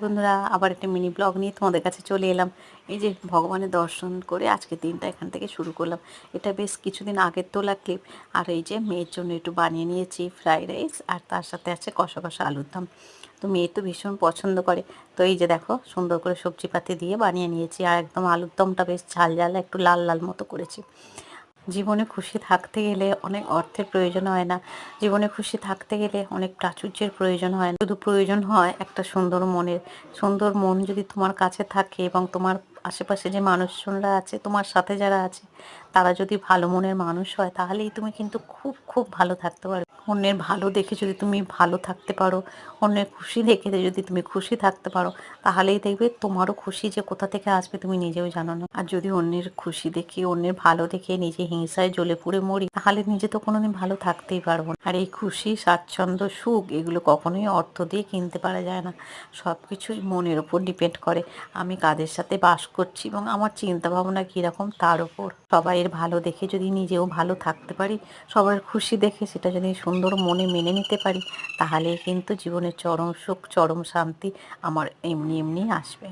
বন্ধুরা, আবার একটা মিনি ব্লগ নিয়ে তোমাদের কাছে চলে এলাম। এই যে ভগবানের দর্শন করে আজকে দিনটা এখান থেকে শুরু করলাম। এটা বেশ কিছুদিন আগের তোলা ক্লিপ। আর এই যে মেয়ের জন্য একটু বানিয়ে নিয়েছি ফ্রাইড রাইস, আর তার সাথে আছে কষা কষা আলুর দম। তো মেয়ে তো ভীষণ পছন্দ করে। তো এই যে দেখো, সুন্দর করে সবজিপাতি দিয়ে বানিয়ে নিয়েছি, আর একদম আলুর দমটা বেশ ঝাল ঝাল একটু লাল লাল মতো করেছি। জীবনে খুশি থাকতে গেলে অনেক অর্থের প্রয়োজন হয় না। জীবনে খুশি থাকতে গেলে অনেক প্রাচুর্যের প্রয়োজন হয় না, শুধু প্রয়োজন হয় একটা সুন্দর মনের। সুন্দর মন যদি তোমার কাছে থাকে এবং তোমার আশেপাশে যে মানুষজনরা আছে, তোমার সাথে যারা আছে, তারা যদি ভালো মনের মানুষ হয়, তাহলেই তুমি কিন্তু খুব খুব ভালো থাকতে পারবে। অন্যের ভালো দেখে যদি তুমি ভালো থাকতে পারো, অন্যের খুশি দেখে যদি তুমি খুশি থাকতে পারো, তাহলেই দেখবে তোমারও খুশি যে কোথা থেকে আসবে তুমি নিজেও জানো না। আর যদি অন্যের খুশি দেখে, অন্যের ভালো দেখে নিজে হিংসায় জ্বলে পুড়ে মরি, তাহলে নিজে তো কোনোদিন ভালো থাকতেই পারবো না। আর এই খুশি, স্বাচ্ছন্দ্য, সুখ এগুলো কখনোই অর্থ দিয়ে কিনতে পারা যায় না। সব কিছুই মনের ওপর ডিপেন্ড করে আমি কাদের সাথে বাস করছি এবং আমার চিন্তা ভাবনা কীরকম তার ওপর। সবাইয়ের ভালো দেখে যদি নিজেও ভালো থাকতে পারি, সবার খুশি দেখে সেটা যদি সুন্দর মনে মেনে নিতে পারি, তাহলেই কিন্তু জীবনের চরম সুখ, চরম শান্তি আমার এমনি এমনি আসবে।